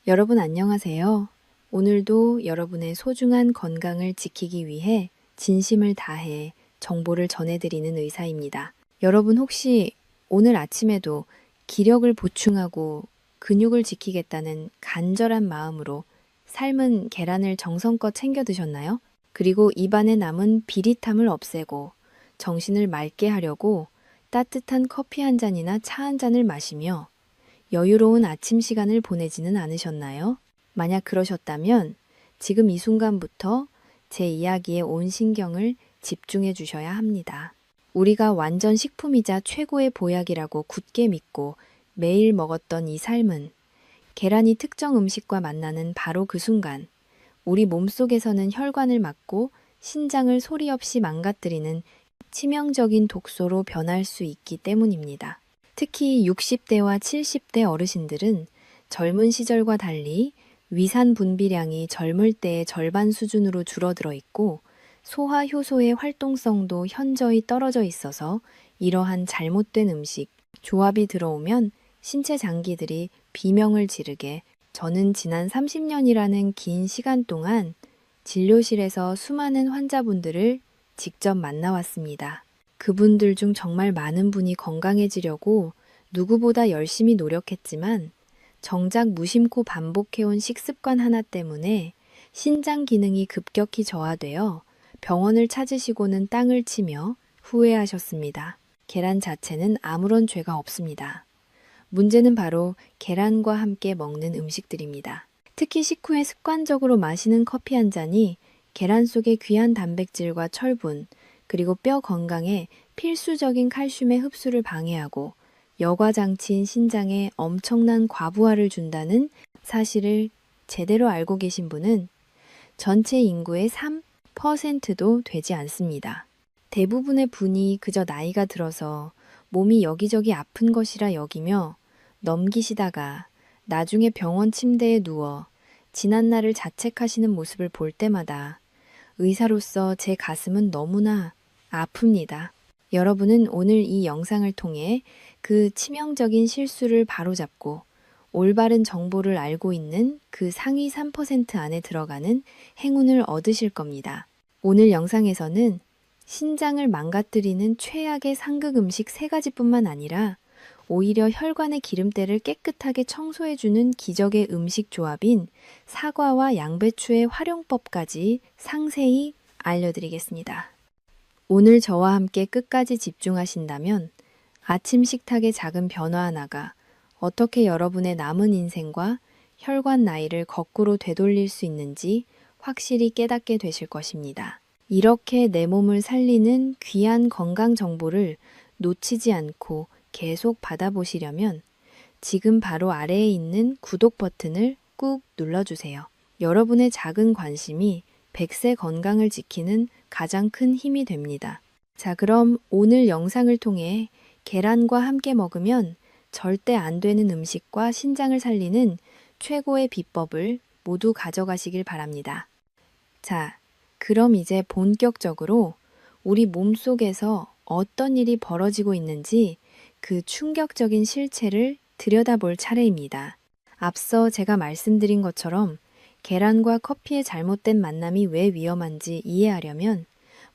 여러분 안녕하세요. 오늘도 여러분의 소중한 건강을 지키기 위해 진심을 다해 정보를 전해드리는 의사입니다. 여러분 혹시 오늘 아침에도 기력을 보충하고 근육을 지키겠다는 간절한 마음으로 삶은 계란을 정성껏 챙겨 드셨나요? 그리고 입안에 남은 비릿함을 없애고 정신을 맑게 하려고 따뜻한 커피 한 잔이나 차 한 잔을 마시며 여유로운 아침 시간을 보내지는 않으셨나요? 만약 그러셨다면 지금 이 순간부터 제 이야기에 온 신경을 집중해 주셔야 합니다. 우리가 완전 식품이자 최고의 보약이라고 굳게 믿고 매일 먹었던 이 삶은 계란이 특정 음식과 만나는 바로 그 순간 우리 몸속에서는 혈관을 막고 신장을 소리 없이 망가뜨리는 치명적인 독소로 변할 수 있기 때문입니다. 특히 60대와 70대 어르신들은 젊은 시절과 달리 위산 분비량이 젊을 때의 절반 수준으로 줄어들어 있고 소화 효소의 활동성도 현저히 떨어져 있어서 이러한 잘못된 음식, 조합이 들어오면 신체 장기들이 비명을 지르게 저는 지난 30년이라는 긴 시간 동안 진료실에서 수많은 환자분들을 직접 만나왔습니다. 그분들 중 정말 많은 분이 건강해지려고 누구보다 열심히 노력했지만 정작 무심코 반복해온 식습관 하나 때문에 신장 기능이 급격히 저하되어 병원을 찾으시고는 땅을 치며 후회하셨습니다. 계란 자체는 아무런 죄가 없습니다. 문제는 바로 계란과 함께 먹는 음식들입니다. 특히 식후에 습관적으로 마시는 커피 한 잔이 계란 속의 귀한 단백질과 철분, 그리고 뼈 건강에 필수적인 칼슘의 흡수를 방해하고 여과장치인 신장에 엄청난 과부하를 준다는 사실을 제대로 알고 계신 분은 전체 인구의 3%도 되지 않습니다. 대부분의 분이 그저 나이가 들어서 몸이 여기저기 아픈 것이라 여기며 넘기시다가 나중에 병원 침대에 누워 지난날을 자책하시는 모습을 볼 때마다 의사로서 제 가슴은 너무나 아픕니다. 여러분은 오늘 이 영상을 통해 그 치명적인 실수를 바로잡고 올바른 정보를 알고 있는 그 상위 3% 안에 들어가는 행운을 얻으실 겁니다. 오늘 영상에서는 신장을 망가뜨리는 최악의 상극 음식 3가지뿐만 아니라 오히려 혈관의 기름때를 깨끗하게 청소해주는 기적의 음식 조합인 사과와 양배추의 활용법까지 상세히 알려드리겠습니다. 오늘 저와 함께 끝까지 집중하신다면 아침 식탁의 작은 변화 하나가 어떻게 여러분의 남은 인생과 혈관 나이를 거꾸로 되돌릴 수 있는지 확실히 깨닫게 되실 것입니다. 이렇게 내 몸을 살리는 귀한 건강 정보를 놓치지 않고 계속 받아보시려면 지금 바로 아래에 있는 구독 버튼을 꾹 눌러주세요. 여러분의 작은 관심이 100세 건강을 지키는 가장 큰 힘이 됩니다. 자, 그럼 오늘 영상을 통해 계란과 함께 먹으면 절대 안 되는 음식과 신장을 살리는 최고의 비법을 모두 가져가시길 바랍니다. 자, 그럼 이제 본격적으로 우리 몸속에서 어떤 일이 벌어지고 있는지 그 충격적인 실체를 들여다볼 차례입니다. 앞서 제가 말씀드린 것처럼 계란과 커피의 잘못된 만남이 왜 위험한지 이해하려면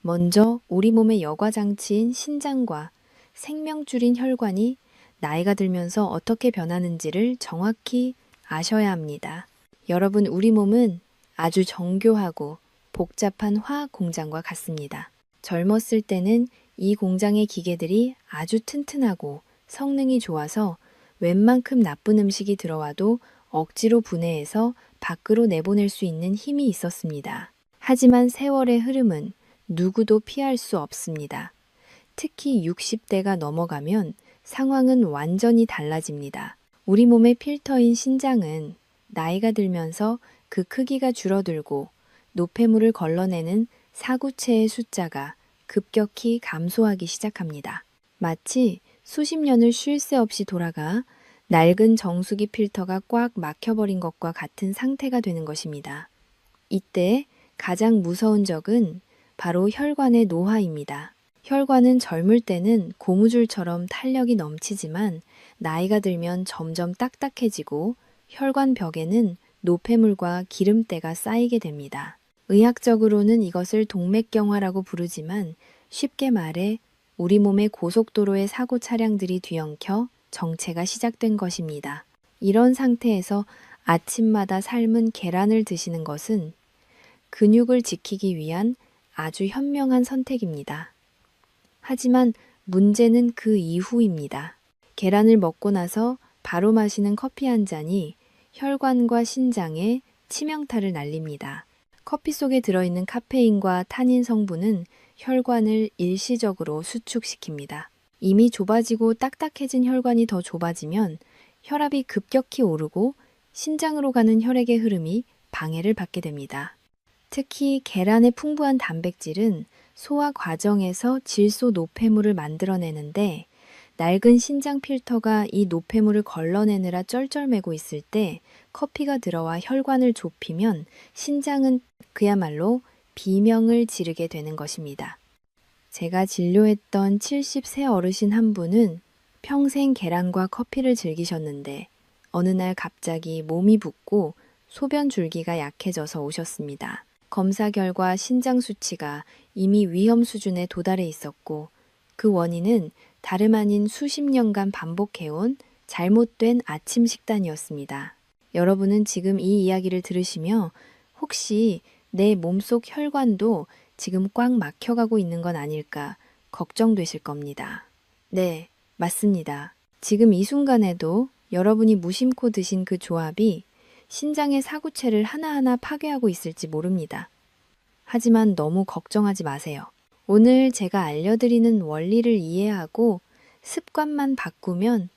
먼저 우리 몸의 여과장치인 신장과 생명줄인 혈관이 나이가 들면서 어떻게 변하는지를 정확히 아셔야 합니다. 여러분, 우리 몸은 아주 정교하고 복잡한 화학 공장과 같습니다. 젊었을 때는 이 공장의 기계들이 아주 튼튼하고 성능이 좋아서 웬만큼 나쁜 음식이 들어와도 억지로 분해해서 밖으로 내보낼 수 있는 힘이 있었습니다. 하지만 세월의 흐름은 누구도 피할 수 없습니다. 특히 60대가 넘어가면 상황은 완전히 달라집니다. 우리 몸의 필터인 신장은 나이가 들면서 그 크기가 줄어들고 노폐물을 걸러내는 사구체의 숫자가 급격히 감소하기 시작합니다. 마치 수십 년을 쉴 새 없이 돌아가 낡은 정수기 필터가 꽉 막혀버린 것과 같은 상태가 되는 것입니다. 이때 가장 무서운 적은 바로 혈관의 노화입니다. 혈관은 젊을 때는 고무줄처럼 탄력이 넘치지만 나이가 들면 점점 딱딱해지고 혈관 벽에는 노폐물과 기름때가 쌓이게 됩니다. 의학적으로는 이것을 동맥경화라고 부르지만 쉽게 말해 우리 몸의 고속도로의 사고 차량들이 뒤엉켜 정체가 시작된 것입니다. 이런 상태에서 아침마다 삶은 계란을 드시는 것은 근육을 지키기 위한 아주 현명한 선택입니다. 하지만 문제는 그 이후입니다. 계란을 먹고 나서 바로 마시는 커피 한 잔이 혈관과 신장에 치명타를 날립니다. 커피 속에 들어있는 카페인과 타닌 성분은 혈관을 일시적으로 수축시킵니다. 이미 좁아지고 딱딱해진 혈관이 더 좁아지면 혈압이 급격히 오르고 신장으로 가는 혈액의 흐름이 방해를 받게 됩니다. 특히 계란의 풍부한 단백질은 소화 과정에서 질소 노폐물을 만들어내는데 낡은 신장 필터가 이 노폐물을 걸러내느라 쩔쩔매고 있을 때 커피가 들어와 혈관을 좁히면 신장은 그야말로 비명을 지르게 되는 것입니다. 제가 진료했던 70세 어르신 한 분은 평생 계란과 커피를 즐기셨는데 어느 날 갑자기 몸이 붓고 소변 줄기가 약해져서 오셨습니다. 검사 결과 신장 수치가 이미 위험 수준에 도달해 있었고 그 원인은 다름 아닌 수십 년간 반복해온 잘못된 아침 식단이었습니다. 여러분은 지금 이 이야기를 들으시며 혹시 내 몸속 혈관도 지금 꽉 막혀가고 있는 건 아닐까 걱정되실 겁니다. 네, 맞습니다. 지금 이 순간에도 여러분이 무심코 드신 그 조합이 신장의 사구체를 하나하나 파괴하고 있을지 모릅니다. 하지만 너무 걱정하지 마세요. 오늘 제가 알려드리는 원리를 이해하고 습관만 바꾸면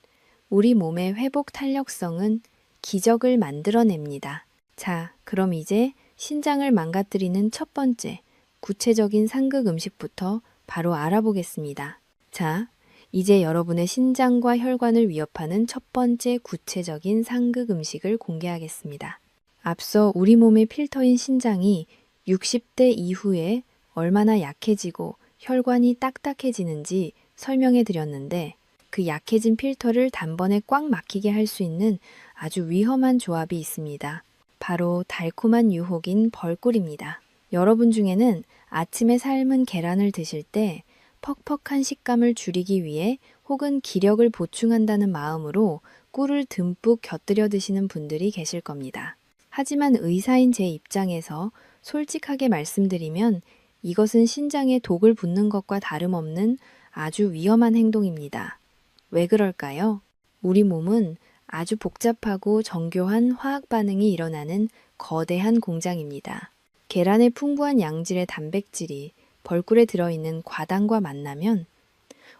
우리 몸의 회복 탄력성은 기적을 만들어냅니다. 자, 그럼 이제 신장을 망가뜨리는 첫 번째 구체적인 상극 음식부터 바로 알아보겠습니다. 자, 이제 여러분의 신장과 혈관을 위협하는 첫 번째 구체적인 상극 음식을 공개하겠습니다. 앞서 우리 몸의 필터인 신장이 60대 이후에 얼마나 약해지고 혈관이 딱딱해지는지 설명해 드렸는데 그 약해진 필터를 단번에 꽉 막히게 할 수 있는 아주 위험한 조합이 있습니다. 바로 달콤한 유혹인 벌꿀입니다. 여러분 중에는 아침에 삶은 계란을 드실 때 퍽퍽한 식감을 줄이기 위해 혹은 기력을 보충한다는 마음으로 꿀을 듬뿍 곁들여 드시는 분들이 계실 겁니다. 하지만 의사인 제 입장에서 솔직하게 말씀드리면 이것은 신장에 독을 붓는 것과 다름없는 아주 위험한 행동입니다. 왜 그럴까요? 우리 몸은 아주 복잡하고 정교한 화학 반응이 일어나는 거대한 공장입니다. 계란의 풍부한 양질의 단백질이 벌꿀에 들어있는 과당과 만나면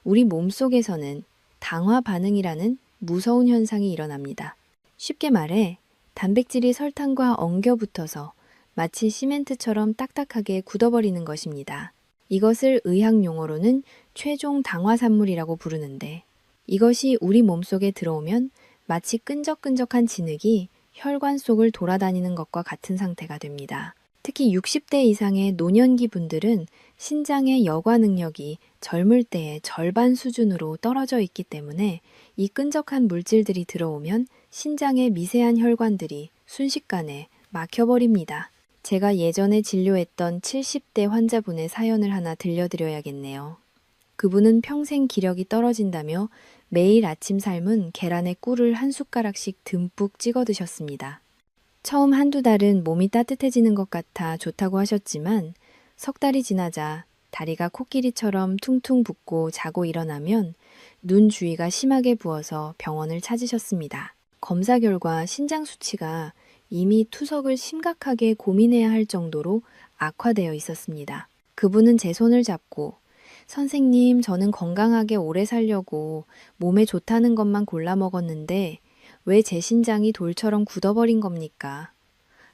우리 몸속에서는 당화 반응이라는 무서운 현상이 일어납니다. 쉽게 말해 단백질이 설탕과 엉겨 붙어서 마치 시멘트처럼 딱딱하게 굳어버리는 것입니다. 이것을 의학 용어로는 최종 당화산물이라고 부르는데 이것이 우리 몸속에 들어오면 마치 끈적끈적한 진흙이 혈관 속을 돌아다니는 것과 같은 상태가 됩니다. 특히 60대 이상의 노년기 분들은 신장의 여과 능력이 젊을 때의 절반 수준으로 떨어져 있기 때문에 이 끈적한 물질들이 들어오면 신장의 미세한 혈관들이 순식간에 막혀버립니다. 제가 예전에 진료했던 70대 환자분의 사연을 하나 들려드려야겠네요. 그분은 평생 기력이 떨어진다며 매일 아침 삶은 계란에 꿀을 한 숟가락씩 듬뿍 찍어 드셨습니다. 처음 한두 달은 몸이 따뜻해지는 것 같아 좋다고 하셨지만 석 달이 지나자 다리가 코끼리처럼 퉁퉁 붓고 자고 일어나면 눈 주위가 심하게 부어서 병원을 찾으셨습니다. 검사 결과 신장 수치가 이미 투석을 심각하게 고민해야 할 정도로 악화되어 있었습니다. 그분은 제 손을 잡고 선생님, 저는 건강하게 오래 살려고 몸에 좋다는 것만 골라 먹었는데 왜 제 신장이 돌처럼 굳어버린 겁니까?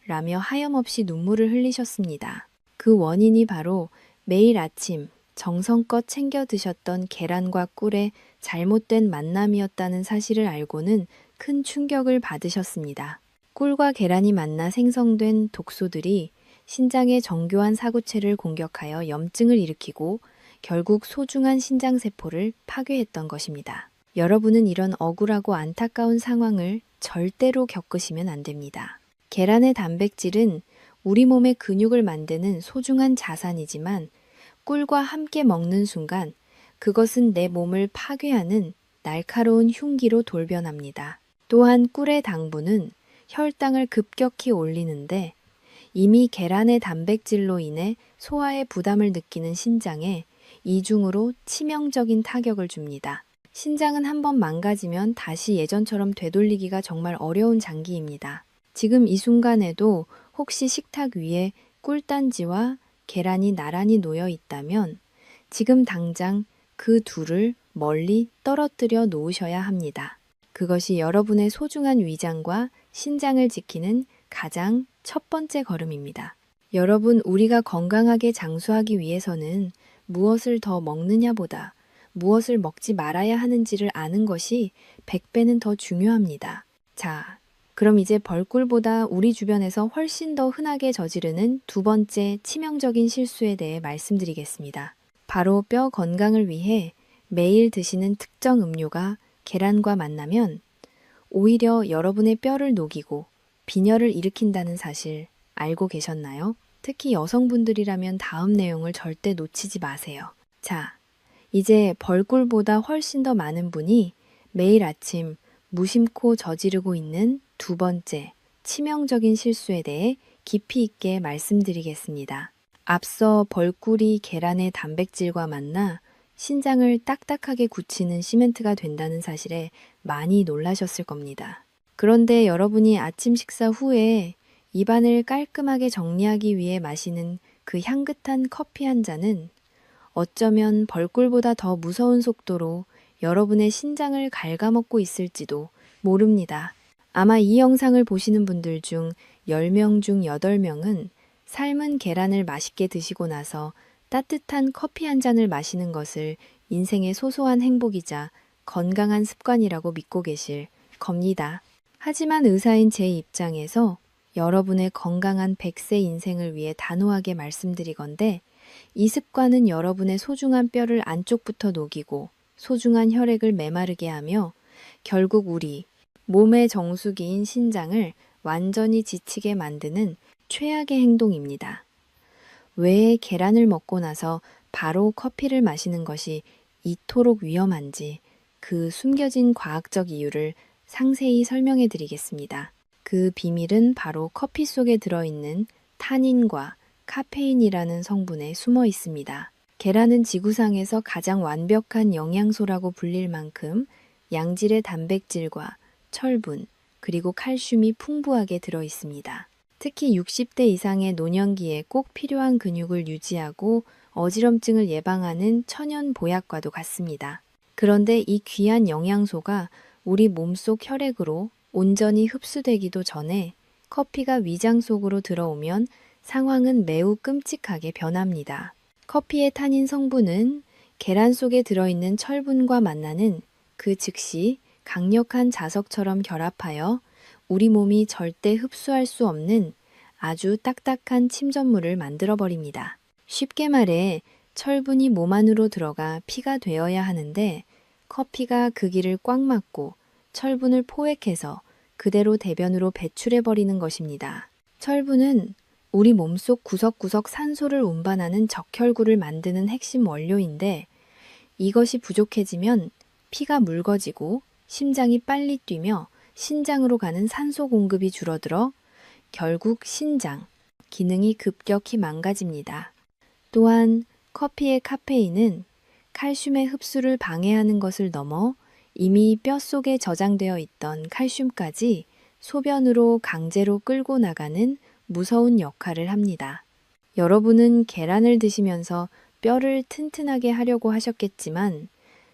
라며 하염없이 눈물을 흘리셨습니다. 그 원인이 바로 매일 아침 정성껏 챙겨 드셨던 계란과 꿀의 잘못된 만남이었다는 사실을 알고는 큰 충격을 받으셨습니다. 꿀과 계란이 만나 생성된 독소들이 신장의 정교한 사구체를 공격하여 염증을 일으키고 결국 소중한 신장세포를 파괴했던 것입니다. 여러분은 이런 억울하고 안타까운 상황을 절대로 겪으시면 안 됩니다. 계란의 단백질은 우리 몸의 근육을 만드는 소중한 자산이지만 꿀과 함께 먹는 순간 그것은 내 몸을 파괴하는 날카로운 흉기로 돌변합니다. 또한 꿀의 당분은 혈당을 급격히 올리는데 이미 계란의 단백질로 인해 소화에 부담을 느끼는 신장에 이중으로 치명적인 타격을 줍니다. 신장은 한번 망가지면 다시 예전처럼 되돌리기가 정말 어려운 장기입니다. 지금 이 순간에도 혹시 식탁 위에 꿀단지와 계란이 나란히 놓여 있다면 지금 당장 그 둘을 멀리 떨어뜨려 놓으셔야 합니다. 그것이 여러분의 소중한 위장과 신장을 지키는 가장 첫 번째 걸음입니다. 여러분, 우리가 건강하게 장수하기 위해서는 무엇을 더 먹느냐보다 무엇을 먹지 말아야 하는지를 아는 것이 100배는 더 중요합니다. 자, 그럼 이제 벌꿀보다 우리 주변에서 훨씬 더 흔하게 저지르는 두 번째 치명적인 실수에 대해 말씀드리겠습니다. 바로 뼈 건강을 위해 매일 드시는 특정 음료가 계란과 만나면 오히려 여러분의 뼈를 녹이고 빈혈을 일으킨다는 사실 알고 계셨나요? 특히 여성분들이라면 다음 내용을 절대 놓치지 마세요. 자, 이제 벌꿀보다 훨씬 더 많은 분이 매일 아침 무심코 저지르고 있는 두 번째 치명적인 실수에 대해 깊이 있게 말씀드리겠습니다. 앞서 벌꿀이 계란의 단백질과 만나 신장을 딱딱하게 굳히는 시멘트가 된다는 사실에 많이 놀라셨을 겁니다. 그런데 여러분이 아침 식사 후에 입안을 깔끔하게 정리하기 위해 마시는 그 향긋한 커피 한 잔은 어쩌면 벌꿀보다 더 무서운 속도로 여러분의 신장을 갉아먹고 있을지도 모릅니다. 아마 이 영상을 보시는 분들 중 10명 중 8명은 삶은 계란을 맛있게 드시고 나서 따뜻한 커피 한 잔을 마시는 것을 인생의 소소한 행복이자 건강한 습관이라고 믿고 계실 겁니다. 하지만 의사인 제 입장에서 여러분의 건강한 100세 인생을 위해 단호하게 말씀드리건대 이 습관은 여러분의 소중한 뼈를 안쪽부터 녹이고 소중한 혈액을 메마르게 하며 결국 우리 몸의 정수기인 신장을 완전히 지치게 만드는 최악의 행동입니다. 왜 계란을 먹고 나서 바로 커피를 마시는 것이 이토록 위험한지 그 숨겨진 과학적 이유를 상세히 설명해 드리겠습니다. 그 비밀은 바로 커피 속에 들어있는 타닌과 카페인이라는 성분에 숨어 있습니다. 계란은 지구상에서 가장 완벽한 영양소라고 불릴 만큼 양질의 단백질과 철분, 그리고 칼슘이 풍부하게 들어 있습니다. 특히 60대 이상의 노년기에 꼭 필요한 근육을 유지하고 어지럼증을 예방하는 천연 보약과도 같습니다. 그런데 이 귀한 영양소가 우리 몸속 혈액으로 온전히 흡수되기도 전에 커피가 위장 속으로 들어오면 상황은 매우 끔찍하게 변합니다. 커피의 타닌 성분은 계란 속에 들어있는 철분과 만나는 그 즉시 강력한 자석처럼 결합하여 우리 몸이 절대 흡수할 수 없는 아주 딱딱한 침전물을 만들어버립니다. 쉽게 말해 철분이 몸 안으로 들어가 피가 되어야 하는데 커피가 그 길을 꽉 막고 철분을 포획해서 그대로 대변으로 배출해버리는 것입니다. 철분은 우리 몸속 구석구석 산소를 운반하는 적혈구를 만드는 핵심 원료인데 이것이 부족해지면 피가 묽어지고 심장이 빨리 뛰며 신장으로 가는 산소 공급이 줄어들어 결국 신장, 기능이 급격히 망가집니다. 또한 커피의 카페인은 칼슘의 흡수를 방해하는 것을 넘어 이미 뼛속에 저장되어 있던 칼슘까지 소변으로 강제로 끌고 나가는 무서운 역할을 합니다. 여러분은 계란을 드시면서 뼈를 튼튼하게 하려고 하셨겠지만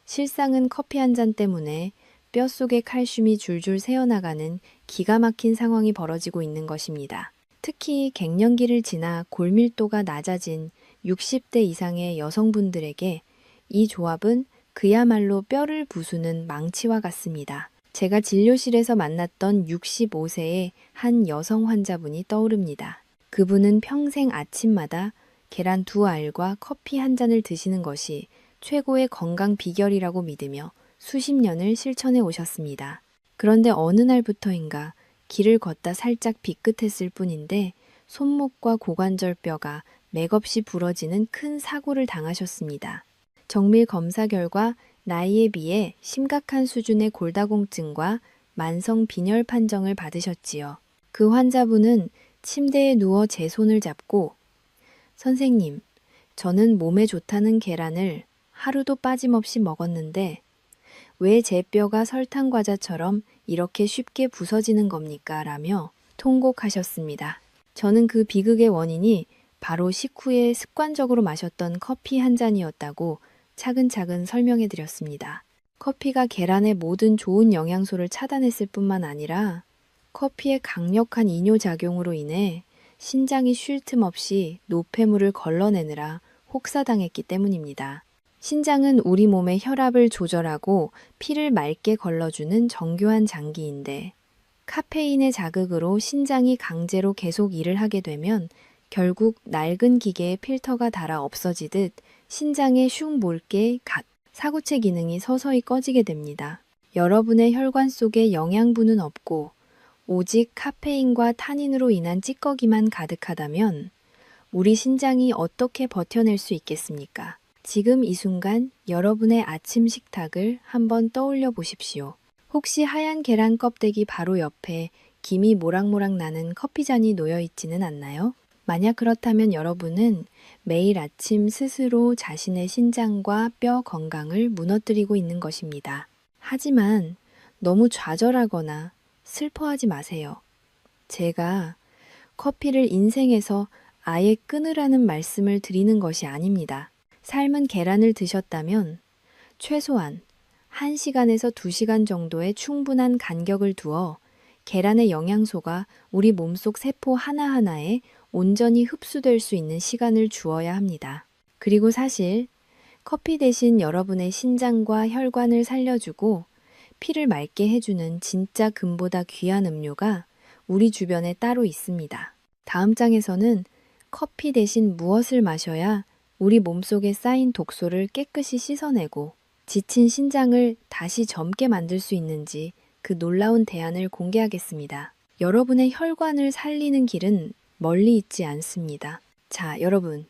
실상은 커피 한 잔 때문에 뼛속에 칼슘이 줄줄 새어나가는 기가 막힌 상황이 벌어지고 있는 것입니다. 특히 갱년기를 지나 골밀도가 낮아진 60대 이상의 여성분들에게 이 조합은 그야말로 뼈를 부수는 망치와 같습니다. 제가 진료실에서 만났던 65세의 한 여성 환자분이 떠오릅니다. 그분은 평생 아침마다 계란 2알과 커피 한 잔을 드시는 것이 최고의 건강 비결이라고 믿으며 수십 년을 실천해 오셨습니다. 그런데 어느 날부터인가 길을 걷다 살짝 비끗했을 뿐인데 손목과 고관절 뼈가 맥없이 부러지는 큰 사고를 당하셨습니다. 정밀 검사 결과 나이에 비해 심각한 수준의 골다공증과 만성 빈혈 판정을 받으셨지요. 그 환자분은 침대에 누워 제 손을 잡고 선생님, 저는 몸에 좋다는 계란을 하루도 빠짐없이 먹었는데 왜 제 뼈가 설탕 과자처럼 이렇게 쉽게 부서지는 겁니까? 라며 통곡하셨습니다. 저는 그 비극의 원인이 바로 식후에 습관적으로 마셨던 커피 한 잔이었다고 차근차근 설명해 드렸습니다. 커피가 계란의 모든 좋은 영양소를 차단했을 뿐만 아니라 커피의 강력한 이뇨작용으로 인해 신장이 쉴 틈 없이 노폐물을 걸러내느라 혹사당했기 때문입니다. 신장은 우리 몸의 혈압을 조절하고 피를 맑게 걸러주는 정교한 장기인데 카페인의 자극으로 신장이 강제로 계속 일을 하게 되면 결국 낡은 기계의 필터가 닳아 없어지듯 신장의 흉 몰게 사구체 기능이 서서히 꺼지게 됩니다. 여러분의 혈관 속에 영양분은 없고 오직 카페인과 타닌으로 인한 찌꺼기만 가득하다면 우리 신장이 어떻게 버텨낼 수 있겠습니까? 지금 이 순간 여러분의 아침 식탁을 한번 떠올려 보십시오. 혹시 하얀 계란 껍데기 바로 옆에 김이 모락모락 나는 커피잔이 놓여 있지는 않나요? 만약 그렇다면 여러분은 매일 아침 스스로 자신의 신장과 뼈 건강을 무너뜨리고 있는 것입니다. 하지만 너무 좌절하거나 슬퍼하지 마세요. 제가 커피를 인생에서 아예 끊으라는 말씀을 드리는 것이 아닙니다. 삶은 계란을 드셨다면 최소한 1시간에서 2시간 정도의 충분한 간격을 두어 계란의 영양소가 우리 몸속 세포 하나하나에 온전히 흡수될 수 있는 시간을 주어야 합니다. 그리고 사실 커피 대신 여러분의 신장과 혈관을 살려주고 피를 맑게 해주는 진짜 금보다 귀한 음료가 우리 주변에 따로 있습니다. 다음 장에서는 커피 대신 무엇을 마셔야 우리 몸속에 쌓인 독소를 깨끗이 씻어내고 지친 신장을 다시 젊게 만들 수 있는지 그 놀라운 대안을 공개하겠습니다. 여러분의 혈관을 살리는 길은 멀리 있지 않습니다. 자, 여러분.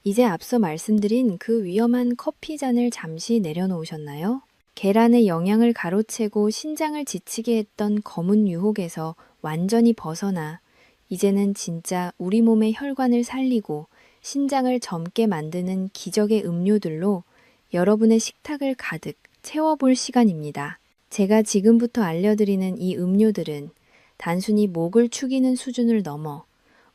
이제 앞서 말씀드린 그 위험한 커피 잔을 잠시 내려놓으셨나요? 계란의 영양을 가로채고 신장을 지치게 했던 검은 유혹에서 완전히 벗어나 이제는 진짜 우리 몸의 혈관을 살리고 신장을 젊게 만드는 기적의 음료들로 여러분의 식탁을 가득 채워볼 시간입니다. 제가 지금부터 알려드리는 이 음료들은 단순히 목을 축이는 수준을 넘어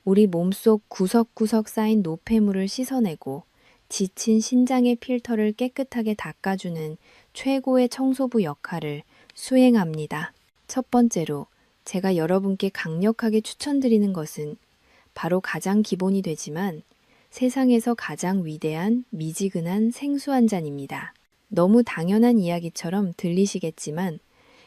우리 몸속 구석구석 쌓인 노폐물을 씻어내고 지친 신장의 필터를 깨끗하게 닦아주는 최고의 청소부 역할을 수행합니다. 첫 번째로 제가 여러분께 강력하게 추천드리는 것은 바로 가장 기본이 되지만 세상에서 가장 위대한 미지근한 생수 한 잔입니다. 너무 당연한 이야기처럼 들리시겠지만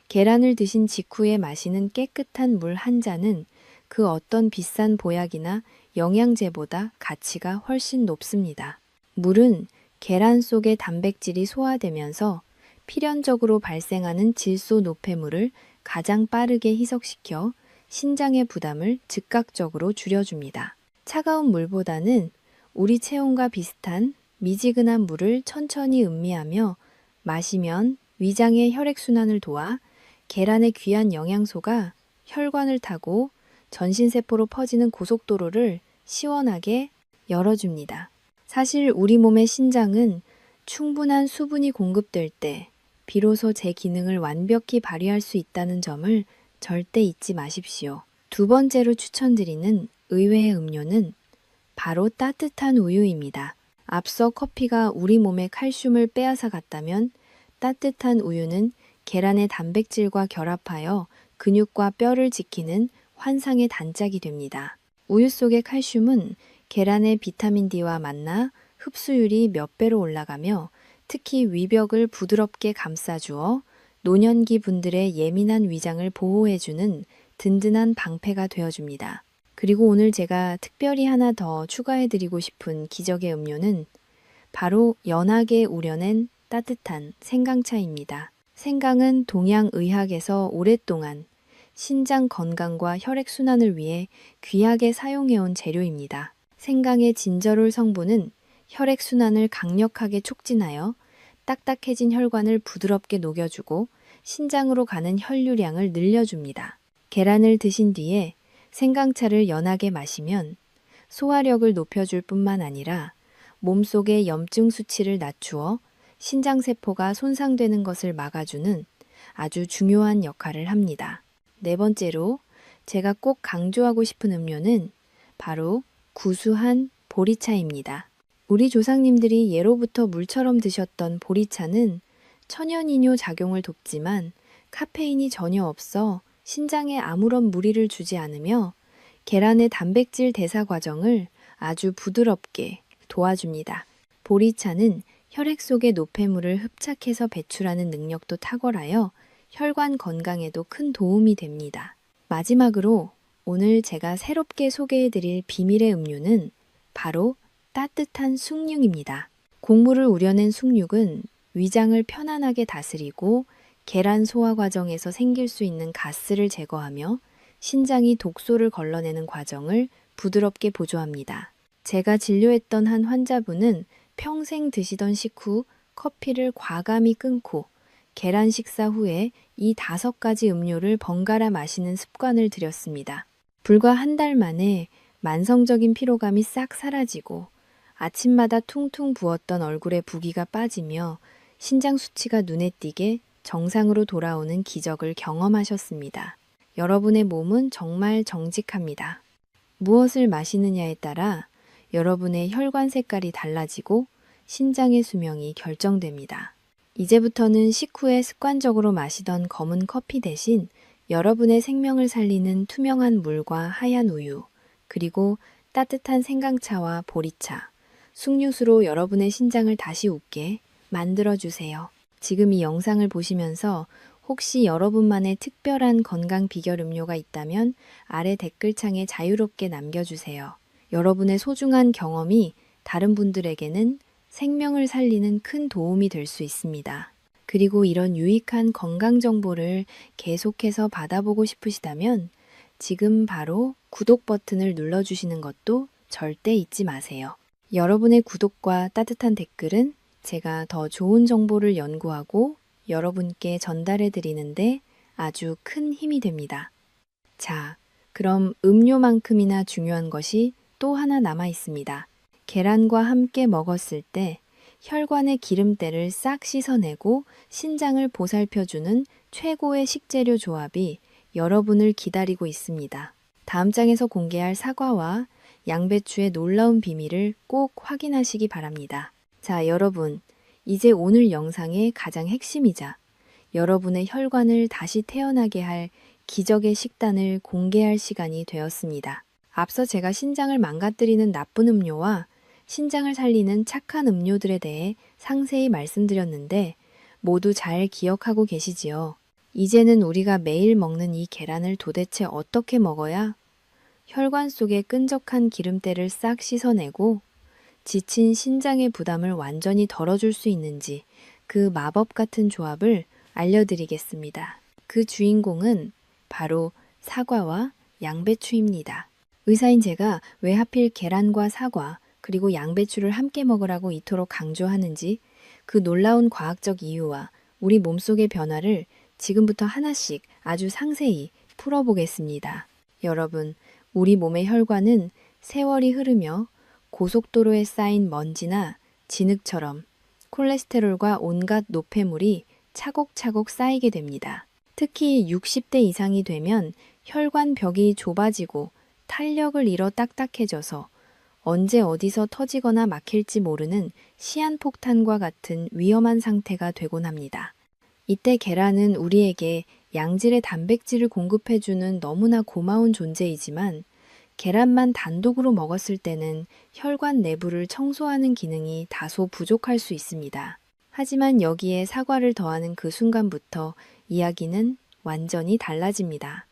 계란을 드신 직후에 마시는 깨끗한 물 한 잔은 그 어떤 비싼 보약이나 영양제보다 가치가 훨씬 높습니다. 물은 계란 속의 단백질이 소화되면서 필연적으로 발생하는 질소 노폐물을 가장 빠르게 희석시켜 신장의 부담을 즉각적으로 줄여줍니다. 차가운 물보다는 우리 체온과 비슷한 미지근한 물을 천천히 음미하며 마시면 위장의 혈액순환을 도와 계란의 귀한 영양소가 혈관을 타고 전신세포로 퍼지는 고속도로를 시원하게 열어줍니다. 사실 우리 몸의 신장은 충분한 수분이 공급될 때 비로소 제 기능을 완벽히 발휘할 수 있다는 점을 절대 잊지 마십시오. 두 번째로 추천드리는 의외의 음료는 바로 따뜻한 우유입니다. 앞서 커피가 우리 몸의 칼슘을 빼앗아 갔다면 따뜻한 우유는 계란의 단백질과 결합하여 근육과 뼈를 지키는 환상의 단짝이 됩니다. 우유 속의 칼슘은 계란의 비타민 D와 만나 흡수율이 몇 배로 올라가며 특히 위벽을 부드럽게 감싸주어 노년기 분들의 예민한 위장을 보호해주는 든든한 방패가 되어줍니다. 그리고 오늘 제가 특별히 하나 더 추가해드리고 싶은 기적의 음료는 바로 연하게 우려낸 따뜻한 생강차입니다. 생강은 동양의학에서 오랫동안 신장 건강과 혈액순환을 위해 귀하게 사용해온 재료입니다. 생강의 진저롤 성분은 혈액순환을 강력하게 촉진하여 딱딱해진 혈관을 부드럽게 녹여주고 신장으로 가는 혈류량을 늘려줍니다. 계란을 드신 뒤에 생강차를 연하게 마시면 소화력을 높여줄 뿐만 아니라 몸속의 염증 수치를 낮추어 신장세포가 손상되는 것을 막아주는 아주 중요한 역할을 합니다. 네 번째로 제가 꼭 강조하고 싶은 음료는 바로 구수한 보리차입니다. 우리 조상님들이 예로부터 물처럼 드셨던 보리차는 천연이뇨 작용을 돕지만 카페인이 전혀 없어 신장에 아무런 무리를 주지 않으며 계란의 단백질 대사 과정을 아주 부드럽게 도와줍니다. 보리차는 혈액 속의 노폐물을 흡착해서 배출하는 능력도 탁월하여 혈관 건강에도 큰 도움이 됩니다. 마지막으로 오늘 제가 새롭게 소개해드릴 비밀의 음료는 바로 따뜻한 숭늉입니다. 곡물을 우려낸 숭늉은 위장을 편안하게 다스리고 계란 소화 과정에서 생길 수 있는 가스를 제거하며 신장이 독소를 걸러내는 과정을 부드럽게 보조합니다. 제가 진료했던 한 환자분은 평생 드시던 식후 커피를 과감히 끊고 계란 식사 후에 이 5가지 음료를 번갈아 마시는 습관을 들였습니다. 불과 한 달 만에 만성적인 피로감이 싹 사라지고 아침마다 퉁퉁 부었던 얼굴에 부기가 빠지며 신장 수치가 눈에 띄게 정상으로 돌아오는 기적을 경험하셨습니다. 여러분의 몸은 정말 정직합니다. 무엇을 마시느냐에 따라 여러분의 혈관 색깔이 달라지고 신장의 수명이 결정됩니다. 이제부터는 식후에 습관적으로 마시던 검은 커피 대신 여러분의 생명을 살리는 투명한 물과 하얀 우유, 그리고 따뜻한 생강차와 보리차, 숭늉으로 여러분의 신장을 다시 웃게 만들어주세요. 지금 이 영상을 보시면서 혹시 여러분만의 특별한 건강 비결 음료가 있다면 아래 댓글창에 자유롭게 남겨주세요. 여러분의 소중한 경험이 다른 분들에게는 생명을 살리는 큰 도움이 될 수 있습니다. 그리고 이런 유익한 건강 정보를 계속해서 받아보고 싶으시다면 지금 바로 구독 버튼을 눌러주시는 것도 절대 잊지 마세요. 여러분의 구독과 따뜻한 댓글은 제가 더 좋은 정보를 연구하고 여러분께 전달해 드리는데 아주 큰 힘이 됩니다. 자, 그럼 음료만큼이나 중요한 것이 또 하나 남아 있습니다. 계란과 함께 먹었을 때 혈관의 기름때를 싹 씻어내고 신장을 보살펴주는 최고의 식재료 조합이 여러분을 기다리고 있습니다. 다음 장에서 공개할 사과와 양배추의 놀라운 비밀을 꼭 확인하시기 바랍니다. 자, 여러분, 이제 오늘 영상의 가장 핵심이자 여러분의 혈관을 다시 태어나게 할 기적의 식단을 공개할 시간이 되었습니다. 앞서 제가 신장을 망가뜨리는 나쁜 음료와 신장을 살리는 착한 음료들에 대해 상세히 말씀드렸는데 모두 잘 기억하고 계시지요? 이제는 우리가 매일 먹는 이 계란을 도대체 어떻게 먹어야 혈관 속의 끈적한 기름때를 싹 씻어내고 지친 신장의 부담을 완전히 덜어줄 수 있는지 그 마법 같은 조합을 알려드리겠습니다. 그 주인공은 바로 사과와 양배추입니다. 의사인 제가 왜 하필 계란과 사과 그리고 양배추를 함께 먹으라고 이토록 강조하는지 그 놀라운 과학적 이유와 우리 몸속의 변화를 지금부터 하나씩 아주 상세히 풀어보겠습니다. 여러분, 우리 몸의 혈관은 세월이 흐르며 고속도로에 쌓인 먼지나 진흙처럼 콜레스테롤과 온갖 노폐물이 차곡차곡 쌓이게 됩니다. 특히 60대 이상이 되면 혈관 벽이 좁아지고 탄력을 잃어 딱딱해져서 언제 어디서 터지거나 막힐지 모르는 시한폭탄과 같은 위험한 상태가 되곤 합니다. 이때 계란은 우리에게 양질의 단백질을 공급해주는 너무나 고마운 존재이지만 계란만 단독으로 먹었을 때는 혈관 내부를 청소하는 기능이 다소 부족할 수 있습니다. 하지만 여기에 사과를 더하는 그 순간부터 이야기는 완전히 달라집니다.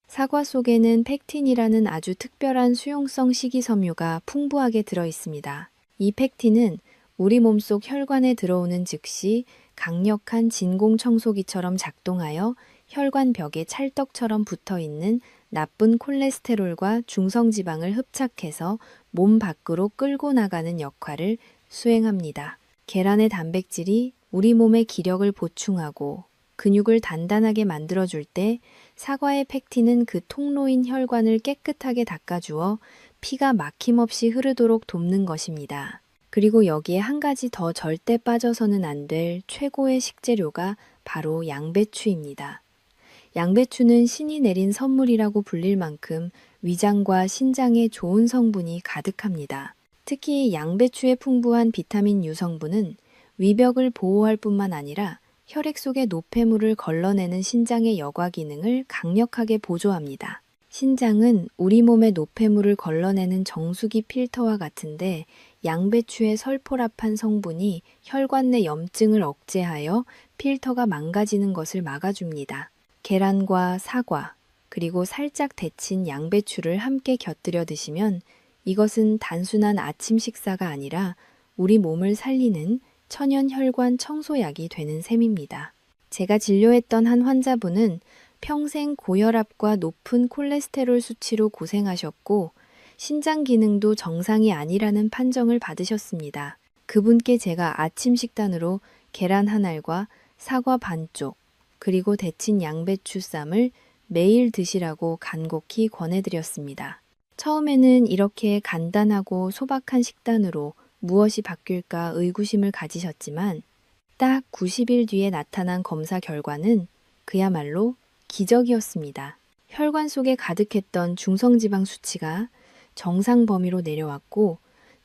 사과 속에는 펙틴이라는 아주 특별한 수용성 식이섬유가 풍부하게 들어 있습니다. 이 펙틴은 우리 몸속 혈관에 들어오는 즉시 강력한 진공청소기처럼 작동하여 혈관 벽에 찰떡처럼 붙어 있는 나쁜 콜레스테롤과 중성지방을 흡착해서 몸 밖으로 끌고 나가는 역할을 수행합니다. 계란의 단백질이 우리 몸의 기력을 보충하고 근육을 단단하게 만들어줄 때 사과의 팩틴은 그 통로인 혈관을 깨끗하게 닦아주어 피가 막힘없이 흐르도록 돕는 것입니다. 그리고 여기에 한 가지 더 절대 빠져서는 안 될 최고의 식재료가 바로 양배추입니다. 양배추는 신이 내린 선물이라고 불릴 만큼 위장과 신장에 좋은 성분이 가득합니다. 특히 양배추의 풍부한 비타민 U 성분은 위벽을 보호할 뿐만 아니라 혈액 속의 노폐물을 걸러내는 신장의 여과 기능을 강력하게 보조합니다. 신장은 우리 몸의 노폐물을 걸러내는 정수기 필터와 같은데 양배추의 설포라판 성분이 혈관 내 염증을 억제하여 필터가 망가지는 것을 막아줍니다. 계란과 사과, 그리고 살짝 데친 양배추를 함께 곁들여 드시면 이것은 단순한 아침 식사가 아니라 우리 몸을 살리는 천연 혈관 청소약이 되는 셈입니다. 제가 진료했던 한 환자분은 평생 고혈압과 높은 콜레스테롤 수치로 고생하셨고 신장 기능도 정상이 아니라는 판정을 받으셨습니다. 그분께 제가 아침 식단으로 계란 한 알과 사과 반쪽, 그리고 데친 양배추 쌈을 매일 드시라고 간곡히 권해드렸습니다. 처음에는 이렇게 간단하고 소박한 식단으로 무엇이 바뀔까 의구심을 가지셨지만 딱 90일 뒤에 나타난 검사 결과는 그야말로 기적이었습니다. 혈관 속에 가득했던 중성지방 수치가 정상 범위로 내려왔고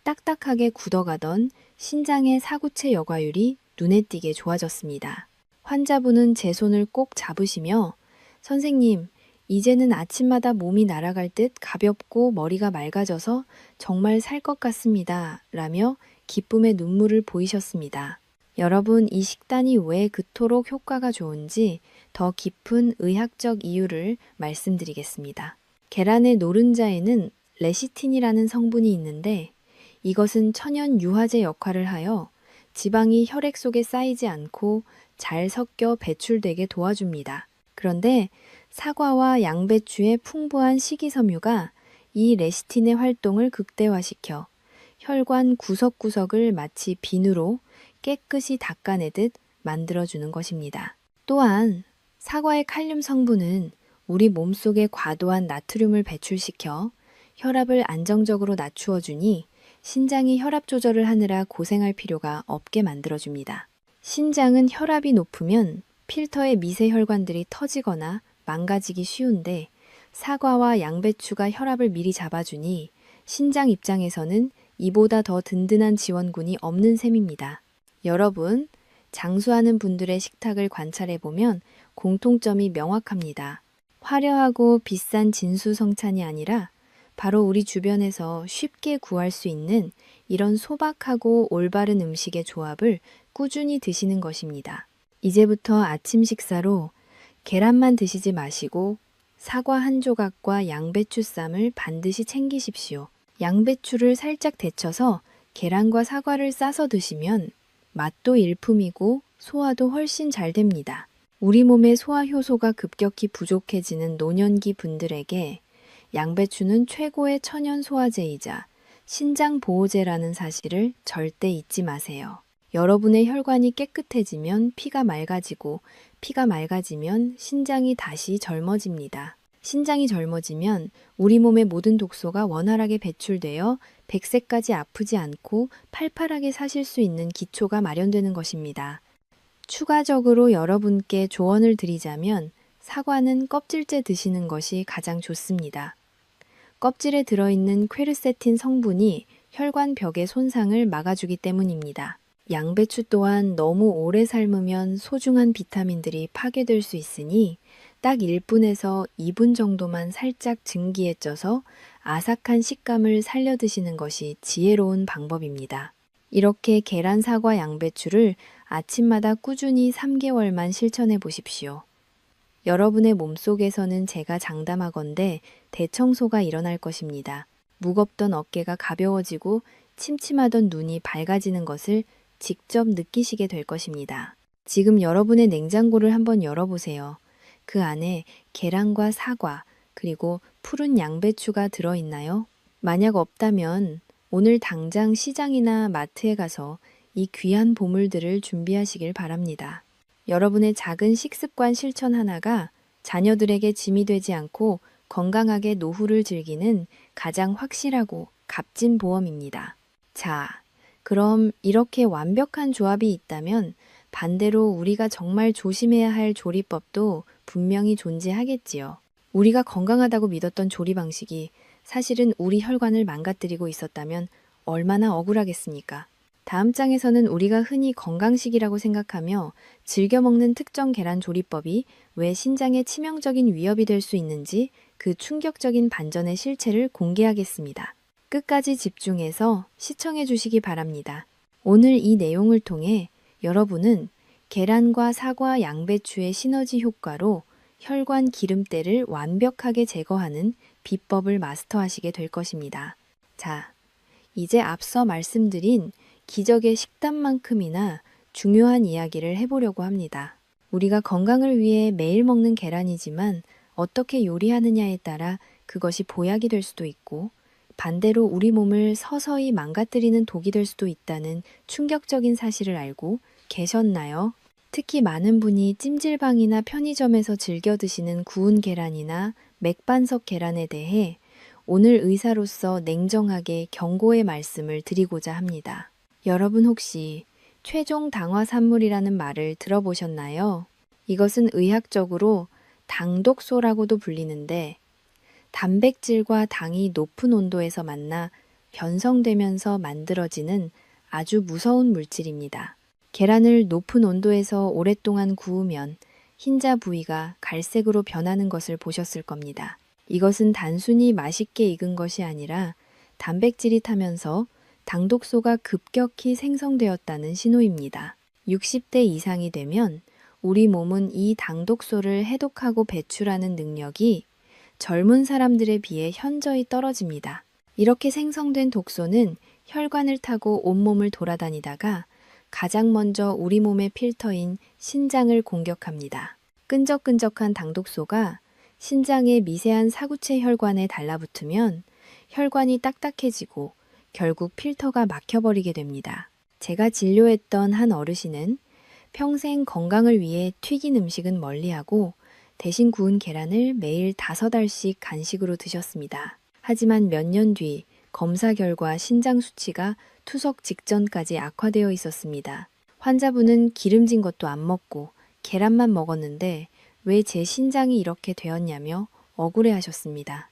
딱딱하게 굳어가던 신장의 사구체 여과율이 눈에 띄게 좋아졌습니다. 환자분은 제 손을 꼭 잡으시며 선생님, 이제는 아침마다 몸이 날아갈 듯 가볍고 머리가 맑아져서 정말 살 것 같습니다. 라며 기쁨의 눈물을 보이셨습니다. 여러분, 이 식단이 왜 그토록 효과가 좋은지 더 깊은 의학적 이유를 말씀드리겠습니다. 계란의 노른자에는 레시틴이라는 성분이 있는데 이것은 천연 유화제 역할을 하여 지방이 혈액 속에 쌓이지 않고 잘 섞여 배출되게 도와줍니다. 그런데 사과와 양배추의 풍부한 식이섬유가 이 레시틴의 활동을 극대화시켜 혈관 구석구석을 마치 비누로 깨끗이 닦아내듯 만들어주는 것입니다. 또한 사과의 칼륨 성분은 우리 몸속에 과도한 나트륨을 배출시켜 혈압을 안정적으로 낮추어주니 신장이 혈압 조절을 하느라 고생할 필요가 없게 만들어줍니다. 신장은 혈압이 높으면 필터의 미세 혈관들이 터지거나 망가지기 쉬운데 사과와 양배추가 혈압을 미리 잡아주니 신장 입장에서는 이보다 더 든든한 지원군이 없는 셈입니다. 여러분, 장수하는 분들의 식탁을 관찰해보면 공통점이 명확합니다. 화려하고 비싼 진수성찬이 아니라 바로 우리 주변에서 쉽게 구할 수 있는 이런 소박하고 올바른 음식의 조합을 꾸준히 드시는 것입니다. 이제부터 아침 식사로 계란만 드시지 마시고 사과 한 조각과 양배추 쌈을 반드시 챙기십시오. 양배추를 살짝 데쳐서 계란과 사과를 싸서 드시면 맛도 일품이고 소화도 훨씬 잘 됩니다. 우리 몸의 소화 효소가 급격히 부족해지는 노년기 분들에게 양배추는 최고의 천연 소화제이자 신장 보호제라는 사실을 절대 잊지 마세요. 여러분의 혈관이 깨끗해지면 피가 맑아지고 피가 맑아지면 신장이 다시 젊어집니다. 신장이 젊어지면 우리 몸의 모든 독소가 원활하게 배출되어 100세까지 아프지 않고 팔팔하게 사실 수 있는 기초가 마련되는 것입니다. 추가적으로 여러분께 조언을 드리자면 사과는 껍질째 드시는 것이 가장 좋습니다. 껍질에 들어있는 퀘르세틴 성분이 혈관 벽의 손상을 막아주기 때문입니다. 양배추 또한 너무 오래 삶으면 소중한 비타민들이 파괴될 수 있으니 딱 1분에서 2분 정도만 살짝 증기에 쪄서 아삭한 식감을 살려 드시는 것이 지혜로운 방법입니다. 이렇게 계란, 사과, 양배추를 아침마다 꾸준히 3개월만 실천해 보십시오. 여러분의 몸속에서는 제가 장담하건대 대청소가 일어날 것입니다. 무겁던 어깨가 가벼워지고 침침하던 눈이 밝아지는 것을 직접 느끼시게 될 것입니다. 지금 여러분의 냉장고를 한번 열어보세요. 그 안에 계란과 사과, 그리고 푸른 양배추가 들어있나요? 만약 없다면 오늘 당장 시장이나 마트에 가서 이 귀한 보물들을 준비하시길 바랍니다. 여러분의 작은 식습관 실천 하나가 자녀들에게 짐이 되지 않고 건강하게 노후를 즐기는 가장 확실하고 값진 보험입니다. 자, 그럼 이렇게 완벽한 조합이 있다면 반대로 우리가 정말 조심해야 할 조리법도 분명히 존재하겠지요. 우리가 건강하다고 믿었던 조리 방식이 사실은 우리 혈관을 망가뜨리고 있었다면 얼마나 억울하겠습니까? 다음 장에서는 우리가 흔히 건강식이라고 생각하며 즐겨 먹는 특정 계란 조리법이 왜 신장에 치명적인 위협이 될 수 있는지 그 충격적인 반전의 실체를 공개하겠습니다. 끝까지 집중해서 시청해 주시기 바랍니다. 오늘 이 내용을 통해 여러분은 계란과 사과, 양배추의 시너지 효과로 혈관 기름때를 완벽하게 제거하는 비법을 마스터하시게 될 것입니다. 자, 이제 앞서 말씀드린 기적의 식단만큼이나 중요한 이야기를 해보려고 합니다. 우리가 건강을 위해 매일 먹는 계란이지만 어떻게 요리하느냐에 따라 그것이 보약이 될 수도 있고 반대로 우리 몸을 서서히 망가뜨리는 독이 될 수도 있다는 충격적인 사실을 알고 계셨나요? 특히 많은 분이 찜질방이나 편의점에서 즐겨 드시는 구운 계란이나 맥반석 계란에 대해 오늘 의사로서 냉정하게 경고의 말씀을 드리고자 합니다. 여러분 혹시 최종 당화산물이라는 말을 들어보셨나요? 이것은 의학적으로 당독소라고도 불리는데 단백질과 당이 높은 온도에서 만나 변성되면서 만들어지는 아주 무서운 물질입니다. 계란을 높은 온도에서 오랫동안 구우면 흰자 부위가 갈색으로 변하는 것을 보셨을 겁니다. 이것은 단순히 맛있게 익은 것이 아니라 단백질이 타면서 당독소가 급격히 생성되었다는 신호입니다. 60대 이상이 되면 우리 몸은 이 당독소를 해독하고 배출하는 능력이 젊은 사람들에 비해 현저히 떨어집니다. 이렇게 생성된 독소는 혈관을 타고 온몸을 돌아다니다가 가장 먼저 우리 몸의 필터인 신장을 공격합니다. 끈적끈적한 당독소가 신장의 미세한 사구체 혈관에 달라붙으면 혈관이 딱딱해지고 결국 필터가 막혀버리게 됩니다. 제가 진료했던 한 어르신은 평생 건강을 위해 튀긴 음식은 멀리하고 대신 구운 계란을 매일 5알씩 간식으로 드셨습니다. 하지만 몇 년 뒤 검사 결과 신장 수치가 투석 직전까지 악화되어 있었습니다. 환자분은 기름진 것도 안 먹고 계란만 먹었는데 왜 제 신장이 이렇게 되었냐며 억울해하셨습니다.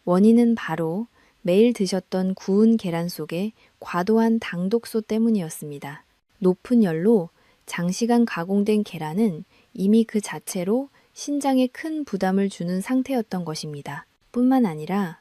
원인은 바로 매일 드셨던 구운 계란 속에 과도한 당독소 때문이었습니다. 높은 열로 장시간 가공된 계란은 이미 그 자체로 신장에 큰 부담을 주는 상태였던 것입니다. 뿐만 아니라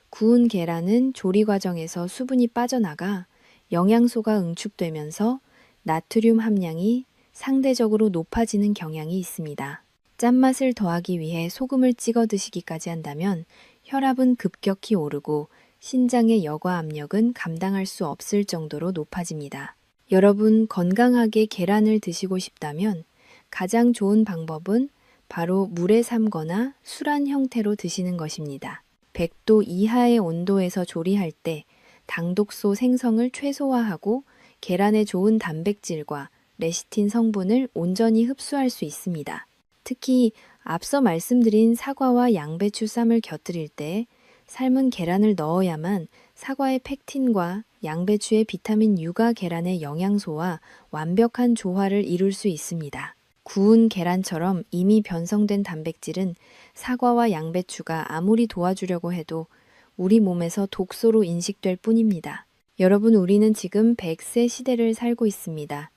구운 계란은 조리 과정에서 수분이 빠져나가 영양소가 응축되면서 나트륨 함량이 상대적으로 높아지는 경향이 있습니다. 짠맛을 더하기 위해 소금을 찍어 드시기까지 한다면 혈압은 급격히 오르고 신장의 여과 압력은 감당할 수 없을 정도로 높아집니다. 여러분 건강하게 계란을 드시고 싶다면 가장 좋은 방법은 바로 물에 삶거나 술안 형태로 드시는 것입니다. 100도 이하의 온도에서 조리할 때 당독소 생성을 최소화하고 계란의 좋은 단백질과 레시틴 성분을 온전히 흡수할 수 있습니다. 특히 앞서 말씀드린 사과와 양배추 쌈을 곁들일 때 삶은 계란을 넣어야만 사과의 펙틴과 양배추의 비타민 U가 계란의 영양소와 완벽한 조화를 이룰 수 있습니다. 구운 계란처럼 이미 변성된 단백질은 사과와 양배추가 아무리 도와주려고 해도 우리 몸에서 독소로 인식될 뿐입니다. 여러분, 우리는 지금 100세 시대를 살고 있습니다.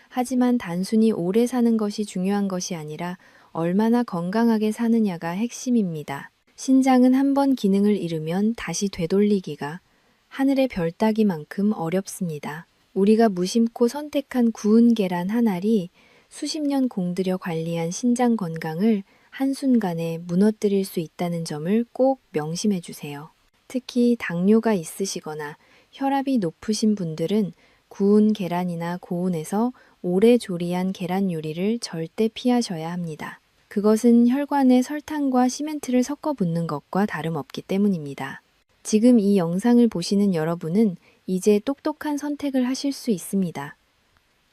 하지만 단순히 오래 사는 것이 중요한 것이 아니라 얼마나 건강하게 사느냐가 핵심입니다. 신장은 한번 기능을 잃으면 다시 되돌리기가 하늘의 별 따기만큼 어렵습니다. 우리가 무심코 선택한 구운 계란 한 알이 수십 년 공들여 관리한 신장 건강을 한순간에 무너뜨릴 수 있다는 점을 꼭 명심해 주세요. 특히 당뇨가 있으시거나 혈압이 높으신 분들은 구운 계란이나 고온에서 오래 조리한 계란 요리를 절대 피하셔야 합니다. 그것은 혈관에 설탕과 시멘트를 섞어 붓는 것과 다름없기 때문입니다. 지금 이 영상을 보시는 여러분은 이제 똑똑한 선택을 하실 수 있습니다.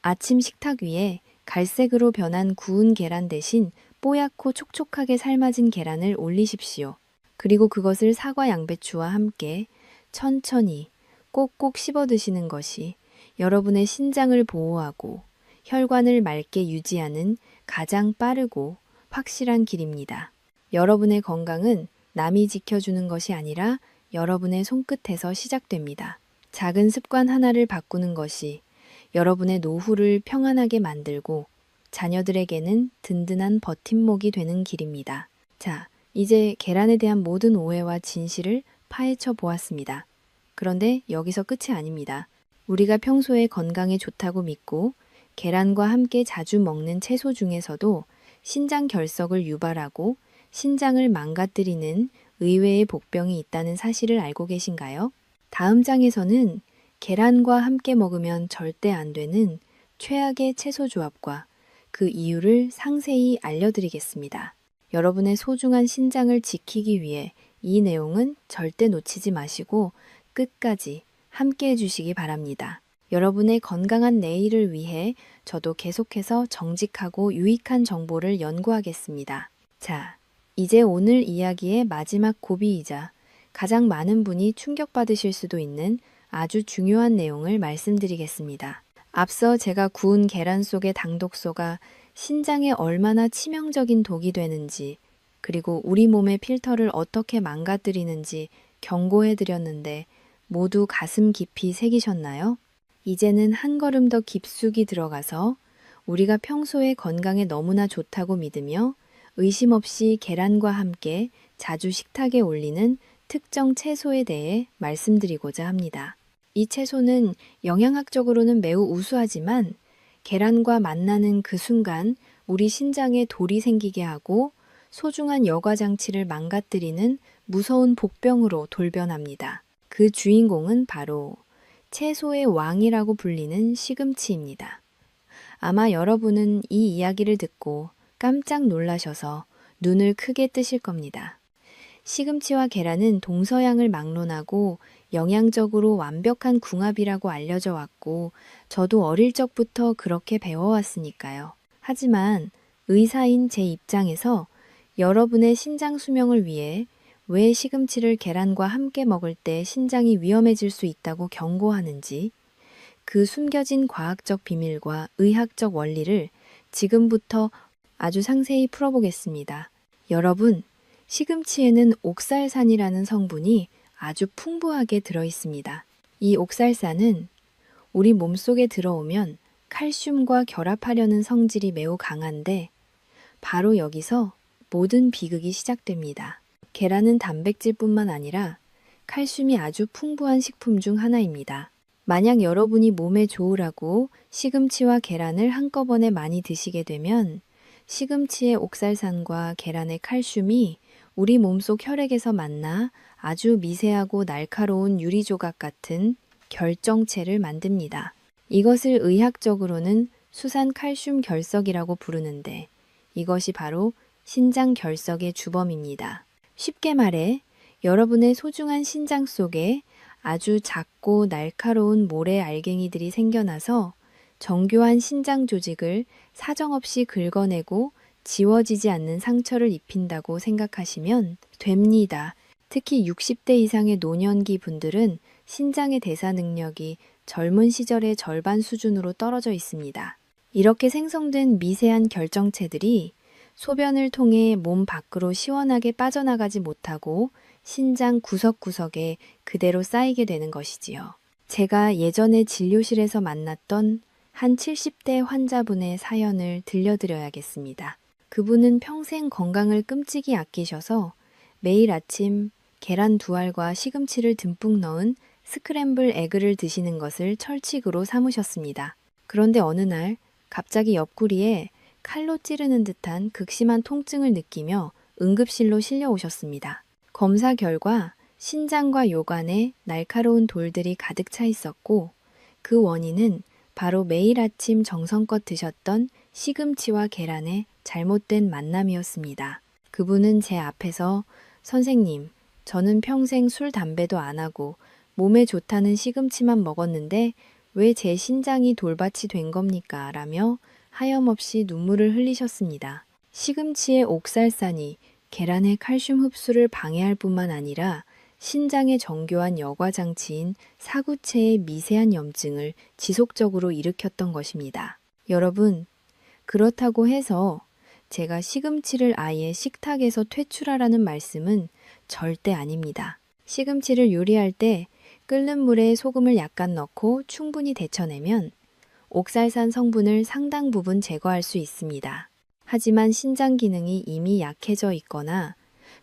아침 식탁 위에 갈색으로 변한 구운 계란 대신 뽀얗고 촉촉하게 삶아진 계란을 올리십시오. 그리고 그것을 사과 양배추와 함께 천천히 꼭꼭 씹어 드시는 것이 여러분의 신장을 보호하고 혈관을 맑게 유지하는 가장 빠르고 확실한 길입니다. 여러분의 건강은 남이 지켜주는 것이 아니라 여러분의 손끝에서 시작됩니다. 작은 습관 하나를 바꾸는 것이 여러분의 노후를 평안하게 만들고 자녀들에게는 든든한 버팀목이 되는 길입니다. 자, 이제 계란에 대한 모든 오해와 진실을 파헤쳐 보았습니다. 그런데 여기서 끝이 아닙니다. 우리가 평소에 건강에 좋다고 믿고 계란과 함께 자주 먹는 채소 중에서도 신장 결석을 유발하고 신장을 망가뜨리는 의외의 복병이 있다는 사실을 알고 계신가요? 다음 장에서는 계란과 함께 먹으면 절대 안 되는 최악의 채소 조합과 그 이유를 상세히 알려드리겠습니다. 여러분의 소중한 신장을 지키기 위해 이 내용은 절대 놓치지 마시고 끝까지 함께 해주시기 바랍니다. 여러분의 건강한 내일을 위해 저도 계속해서 정직하고 유익한 정보를 연구하겠습니다. 자, 이제 오늘 이야기의 마지막 고비이자 가장 많은 분이 충격받으실 수도 있는 아주 중요한 내용을 말씀드리겠습니다. 앞서 제가 구운 계란 속의 당독소가 신장에 얼마나 치명적인 독이 되는지, 그리고 우리 몸의 필터를 어떻게 망가뜨리는지 경고해 드렸는데 모두 가슴 깊이 새기셨나요? 이제는 한 걸음 더 깊숙이 들어가서 우리가 평소에 건강에 너무나 좋다고 믿으며 의심 없이 계란과 함께 자주 식탁에 올리는 특정 채소에 대해 말씀드리고자 합니다. 이 채소는 영양학적으로는 매우 우수하지만 계란과 만나는 그 순간 우리 신장에 돌이 생기게 하고 소중한 여과 장치를 망가뜨리는 무서운 복병으로 돌변합니다. 그 주인공은 바로 채소의 왕이라고 불리는 시금치입니다. 아마 여러분은 이 이야기를 듣고 깜짝 놀라셔서 눈을 크게 뜨실 겁니다. 시금치와 계란은 동서양을 막론하고 영양적으로 완벽한 궁합이라고 알려져 왔고 저도 어릴 적부터 그렇게 배워왔으니까요. 하지만 의사인 제 입장에서 여러분의 신장 수명을 위해 왜 시금치를 계란과 함께 먹을 때 신장이 위험해질 수 있다고 경고하는지 그 숨겨진 과학적 비밀과 의학적 원리를 지금부터 아주 상세히 풀어보겠습니다. 여러분, 시금치에는 옥살산이라는 성분이 아주 풍부하게 들어있습니다. 이 옥살산은 우리 몸속에 들어오면 칼슘과 결합하려는 성질이 매우 강한데 바로 여기서 모든 비극이 시작됩니다. 계란은 단백질뿐만 아니라 칼슘이 아주 풍부한 식품 중 하나입니다. 만약 여러분이 몸에 좋으라고 시금치와 계란을 한꺼번에 많이 드시게 되면 시금치의 옥살산과 계란의 칼슘이 우리 몸속 혈액에서 만나 아주 미세하고 날카로운 유리조각 같은 결정체를 만듭니다. 이것을 의학적으로는 수산 칼슘 결석이라고 부르는데 이것이 바로 신장 결석의 주범입니다. 쉽게 말해 여러분의 소중한 신장 속에 아주 작고 날카로운 모래 알갱이들이 생겨나서 정교한 신장 조직을 사정없이 긁어내고 지워지지 않는 상처를 입힌다고 생각하시면 됩니다. 특히 60대 이상의 노년기 분들은 신장의 대사 능력이 젊은 시절의 절반 수준으로 떨어져 있습니다. 이렇게 생성된 미세한 결정체들이 소변을 통해 몸 밖으로 시원하게 빠져나가지 못하고 신장 구석구석에 그대로 쌓이게 되는 것이지요. 제가 예전에 진료실에서 만났던 한 70대 환자분의 사연을 들려드려야겠습니다. 그분은 평생 건강을 끔찍이 아끼셔서 매일 아침 계란 2알과 시금치를 듬뿍 넣은 스크램블 에그를 드시는 것을 철칙으로 삼으셨습니다. 그런데 어느 날 갑자기 옆구리에 칼로 찌르는 듯한 극심한 통증을 느끼며 응급실로 실려오셨습니다. 검사 결과 신장과 요관에 날카로운 돌들이 가득 차 있었고 그 원인은 바로 매일 아침 정성껏 드셨던 시금치와 계란의 잘못된 만남이었습니다. 그분은 제 앞에서 선생님, 저는 평생 술, 담배도 안 하고 몸에 좋다는 시금치만 먹었는데 왜 제 신장이 돌밭이 된 겁니까? 라며 하염없이 눈물을 흘리셨습니다. 시금치의 옥살산이 계란의 칼슘 흡수를 방해할 뿐만 아니라 신장의 정교한 여과 장치인 사구체의 미세한 염증을 지속적으로 일으켰던 것입니다. 여러분, 그렇다고 해서 제가 시금치를 아예 식탁에서 퇴출하라는 말씀은 절대 아닙니다. 시금치를 요리할 때 끓는 물에 소금을 약간 넣고 충분히 데쳐내면 옥살산 성분을 상당 부분 제거할 수 있습니다. 하지만 신장 기능이 이미 약해져 있거나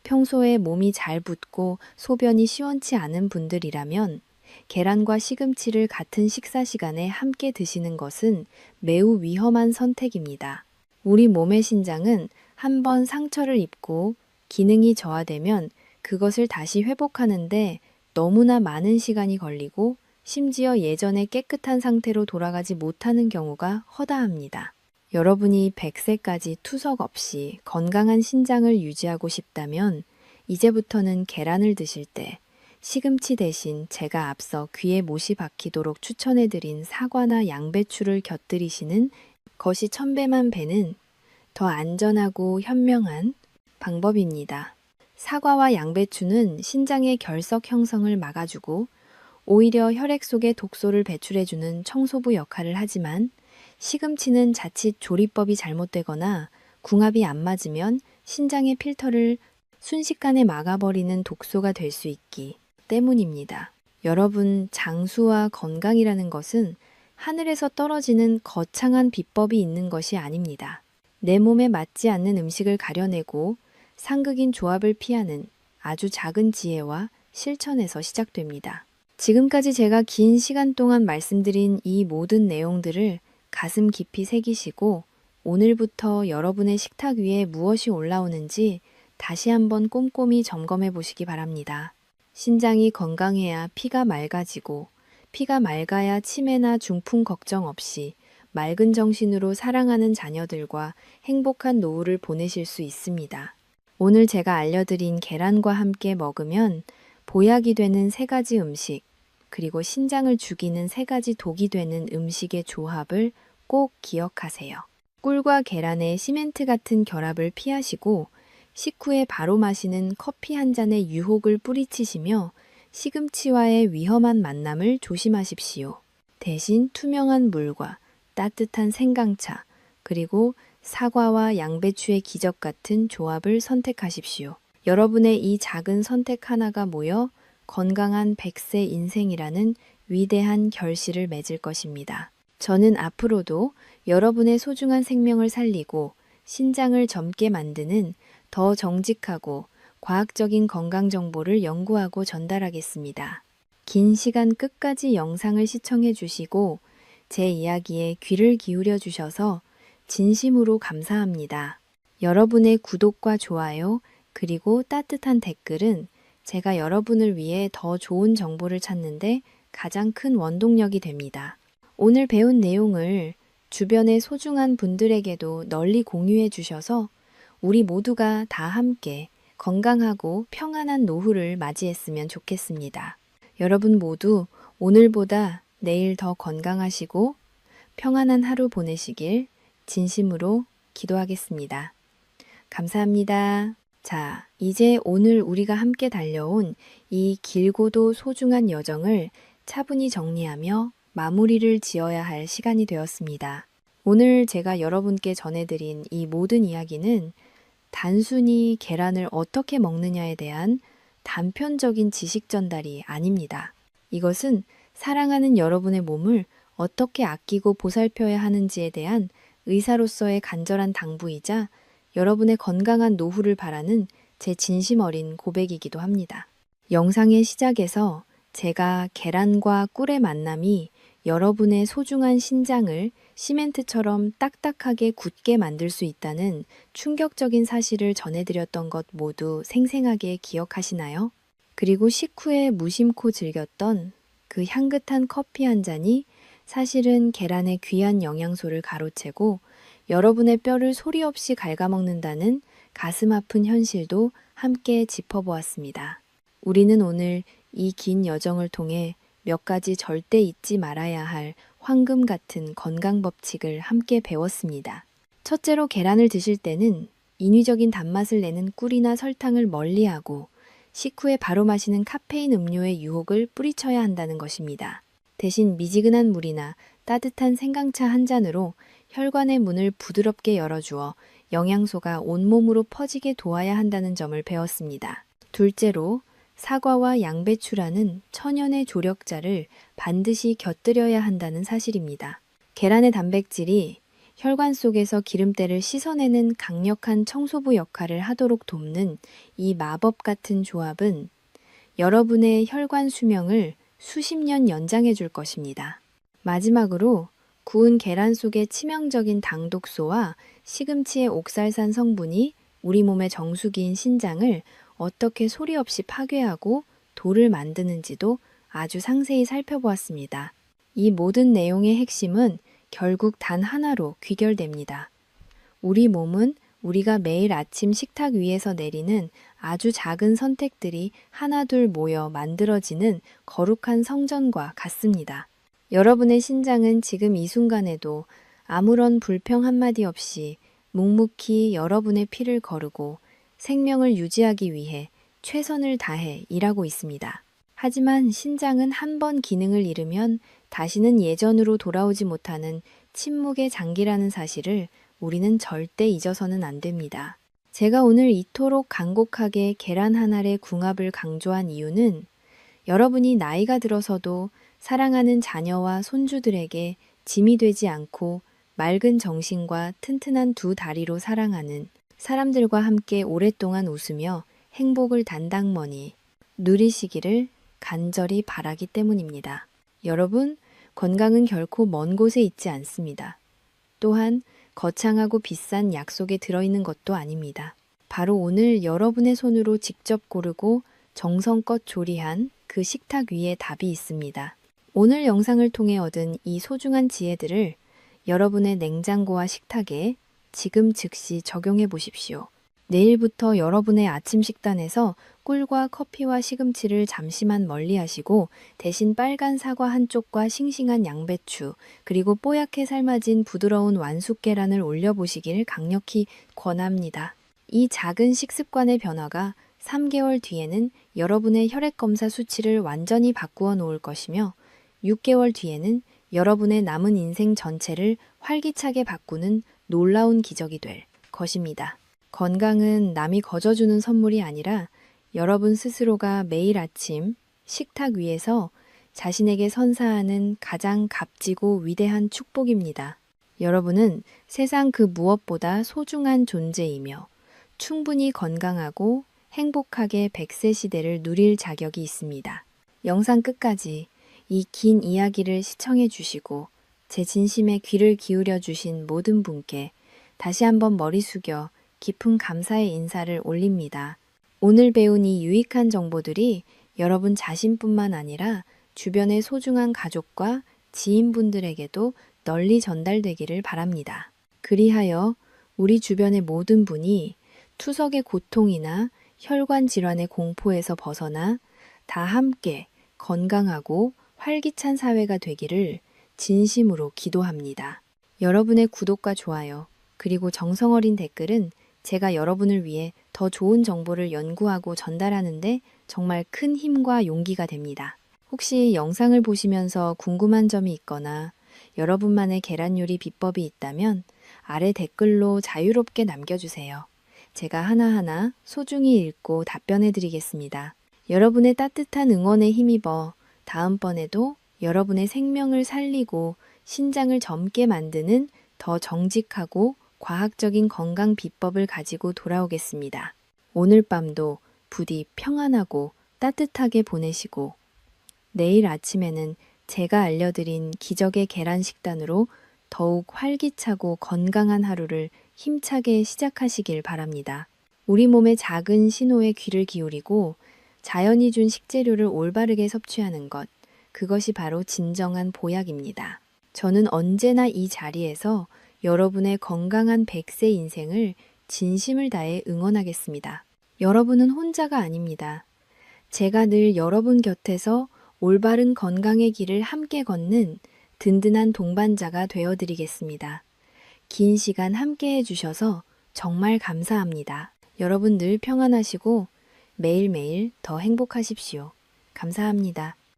평소에 몸이 잘 붓고 소변이 시원치 않은 분들이라면 계란과 시금치를 같은 식사 시간에 함께 드시는 것은 매우 위험한 선택입니다. 우리 몸의 신장은 한번 상처를 입고 기능이 저하되면 그것을 다시 회복하는데 너무나 많은 시간이 걸리고 심지어 예전의 깨끗한 상태로 돌아가지 못하는 경우가 허다합니다. 여러분이 100세까지 투석 없이 건강한 신장을 유지하고 싶다면 이제부터는 계란을 드실 때 시금치 대신 제가 앞서 귀에 못이 박히도록 추천해드린 사과나 양배추를 곁들이시는 것이 천배만 배는 더 안전하고 현명한 방법입니다. 사과와 양배추는 신장의 결석 형성을 막아주고 오히려 혈액 속에 독소를 배출해주는 청소부 역할을 하지만 시금치는 자칫 조리법이 잘못되거나 궁합이 안 맞으면 신장의 필터를 순식간에 막아버리는 독소가 될 수 있기 때문입니다. 여러분, 장수와 건강이라는 것은 하늘에서 떨어지는 거창한 비법이 있는 것이 아닙니다. 내 몸에 맞지 않는 음식을 가려내고 상극인 조합을 피하는 아주 작은 지혜와 실천에서 시작됩니다. 지금까지 제가 긴 시간 동안 말씀드린 이 모든 내용들을 가슴 깊이 새기시고 오늘부터 여러분의 식탁 위에 무엇이 올라오는지 다시 한번 꼼꼼히 점검해 보시기 바랍니다. 신장이 건강해야 피가 맑아지고 피가 맑아야 치매나 중풍 걱정 없이 맑은 정신으로 사랑하는 자녀들과 행복한 노후를 보내실 수 있습니다. 오늘 제가 알려드린 계란과 함께 먹으면 보약이 되는 3가지 음식, 그리고 신장을 죽이는 3가지 독이 되는 음식의 조합을 꼭 기억하세요. 꿀과 계란의 시멘트 같은 결합을 피하시고 식후에 바로 마시는 커피 한 잔의 유혹을 뿌리치시며 시금치와의 위험한 만남을 조심하십시오. 대신 투명한 물과 따뜻한 생강차, 그리고 사과와 양배추의 기적 같은 조합을 선택하십시오. 여러분의 이 작은 선택 하나가 모여 건강한 100세 인생이라는 위대한 결실을 맺을 것입니다. 저는 앞으로도 여러분의 소중한 생명을 살리고 신장을 젊게 만드는 더 정직하고 과학적인 건강 정보를 연구하고 전달하겠습니다. 긴 시간 끝까지 영상을 시청해 주시고 제 이야기에 귀를 기울여 주셔서 진심으로 감사합니다. 여러분의 구독과 좋아요, 그리고 따뜻한 댓글은 제가 여러분을 위해 더 좋은 정보를 찾는데 가장 큰 원동력이 됩니다. 오늘 배운 내용을 주변의 소중한 분들에게도 널리 공유해 주셔서 우리 모두가 다 함께 건강하고 평안한 노후를 맞이했으면 좋겠습니다. 여러분 모두 오늘보다 내일 더 건강하시고 평안한 하루 보내시길 진심으로 기도하겠습니다. 감사합니다. 자, 이제 오늘 우리가 함께 달려온 이 길고도 소중한 여정을 차분히 정리하며 마무리를 지어야 할 시간이 되었습니다. 오늘 제가 여러분께 전해드린 이 모든 이야기는 단순히 계란을 어떻게 먹느냐에 대한 단편적인 지식 전달이 아닙니다. 이것은 사랑하는 여러분의 몸을 어떻게 아끼고 보살펴야 하는지에 대한 의사로서의 간절한 당부이자 여러분의 건강한 노후를 바라는 제 진심 어린 고백이기도 합니다. 영상의 시작에서 제가 계란과 꿀의 만남이 여러분의 소중한 신장을 시멘트처럼 딱딱하게 굳게 만들 수 있다는 충격적인 사실을 전해드렸던 것 모두 생생하게 기억하시나요? 그리고 식후에 무심코 즐겼던 그 향긋한 커피 한 잔이 사실은 계란의 귀한 영양소를 가로채고 여러분의 뼈를 소리 없이 갉아먹는다는 가슴 아픈 현실도 함께 짚어보았습니다. 우리는 오늘 이 긴 여정을 통해 몇 가지 절대 잊지 말아야 할 황금 같은 건강 법칙을 함께 배웠습니다. 첫째로 계란을 드실 때는 인위적인 단맛을 내는 꿀이나 설탕을 멀리하고 식후에 바로 마시는 카페인 음료의 유혹을 뿌리쳐야 한다는 것입니다. 대신 미지근한 물이나 따뜻한 생강차 한 잔으로 혈관의 문을 부드럽게 열어주어 영양소가 온몸으로 퍼지게 도와야 한다는 점을 배웠습니다. 둘째로 사과와 양배추라는 천연의 조력자를 반드시 곁들여야 한다는 사실입니다. 계란의 단백질이 혈관 속에서 기름때를 씻어내는 강력한 청소부 역할을 하도록 돕는 이 마법 같은 조합은 여러분의 혈관 수명을 수십 년 연장해 줄 것입니다. 마지막으로 구운 계란 속의 치명적인 당독소와 시금치의 옥살산 성분이 우리 몸의 정수기인 신장을 어떻게 소리 없이 파괴하고 돌을 만드는지도 아주 상세히 살펴보았습니다. 이 모든 내용의 핵심은 결국 단 하나로 귀결됩니다. 우리 몸은 우리가 매일 아침 식탁 위에서 내리는 아주 작은 선택들이 하나둘 모여 만들어지는 거룩한 성전과 같습니다. 여러분의 신장은 지금 이 순간에도 아무런 불평 한마디 없이 묵묵히 여러분의 피를 거르고 생명을 유지하기 위해 최선을 다해 일하고 있습니다. 하지만 신장은 한 번 기능을 잃으면 다시는 예전으로 돌아오지 못하는 침묵의 장기라는 사실을 우리는 절대 잊어서는 안 됩니다. 제가 오늘 이토록 간곡하게 계란 한 알의 궁합을 강조한 이유는 여러분이 나이가 들어서도 사랑하는 자녀와 손주들에게 짐이 되지 않고 맑은 정신과 튼튼한 두 다리로 사랑하는 사람들과 함께 오랫동안 웃으며 행복을 단당머니 누리시기를 간절히 바라기 때문입니다. 여러분, 건강은 결코 먼 곳에 있지 않습니다. 또한 거창하고 비싼 약속에 들어있는 것도 아닙니다. 바로 오늘 여러분의 손으로 직접 고르고 정성껏 조리한 그 식탁 위에 답이 있습니다. 오늘 영상을 통해 얻은 이 소중한 지혜들을 여러분의 냉장고와 식탁에 지금 즉시 적용해 보십시오. 내일부터 여러분의 아침 식단에서 꿀과 커피와 시금치를 잠시만 멀리 하시고 대신 빨간 사과 한 쪽과 싱싱한 양배추 그리고 뽀얗게 삶아진 부드러운 완숙 계란을 올려보시길 강력히 권합니다. 이 작은 식습관의 변화가 3개월 뒤에는 여러분의 혈액검사 수치를 완전히 바꾸어 놓을 것이며 6개월 뒤에는 여러분의 남은 인생 전체를 활기차게 바꾸는 놀라운 기적이 될 것입니다. 건강은 남이 거저주는 선물이 아니라 여러분 스스로가 매일 아침 식탁 위에서 자신에게 선사하는 가장 값지고 위대한 축복입니다. 여러분은 세상 그 무엇보다 소중한 존재이며 충분히 건강하고 행복하게 100세 시대를 누릴 자격이 있습니다. 영상 끝까지 이 긴 이야기를 시청해 주시고 제 진심에 귀를 기울여 주신 모든 분께 다시 한번 머리 숙여 깊은 감사의 인사를 올립니다. 오늘 배운 이 유익한 정보들이 여러분 자신뿐만 아니라 주변의 소중한 가족과 지인분들에게도 널리 전달되기를 바랍니다. 그리하여 우리 주변의 모든 분이 투석의 고통이나 혈관 질환의 공포에서 벗어나 다 함께 건강하고 활기찬 사회가 되기를 진심으로 기도합니다. 여러분의 구독과 좋아요, 그리고 정성 어린 댓글은 제가 여러분을 위해 더 좋은 정보를 연구하고 전달하는데 정말 큰 힘과 용기가 됩니다. 혹시 영상을 보시면서 궁금한 점이 있거나 여러분만의 계란 요리 비법이 있다면 아래 댓글로 자유롭게 남겨주세요. 제가 하나하나 소중히 읽고 답변해 드리겠습니다. 여러분의 따뜻한 응원에 힘입어 다음번에도 여러분의 생명을 살리고 신장을 젊게 만드는 더 정직하고 과학적인 건강 비법을 가지고 돌아오겠습니다. 오늘 밤도 부디 평안하고 따뜻하게 보내시고 내일 아침에는 제가 알려드린 기적의 계란 식단으로 더욱 활기차고 건강한 하루를 힘차게 시작하시길 바랍니다. 우리 몸의 작은 신호에 귀를 기울이고 자연이 준 식재료를 올바르게 섭취하는 것, 그것이 바로 진정한 보약입니다. 저는 언제나 이 자리에서 여러분의 건강한 100세 인생을 진심을 다해 응원하겠습니다. 여러분은 혼자가 아닙니다. 제가 늘 여러분 곁에서 올바른 건강의 길을 함께 걷는 든든한 동반자가 되어드리겠습니다. 긴 시간 함께 해주셔서 정말 감사합니다. 여러분 늘 평안하시고 매일매일 더 행복하십시오. 감사합니다.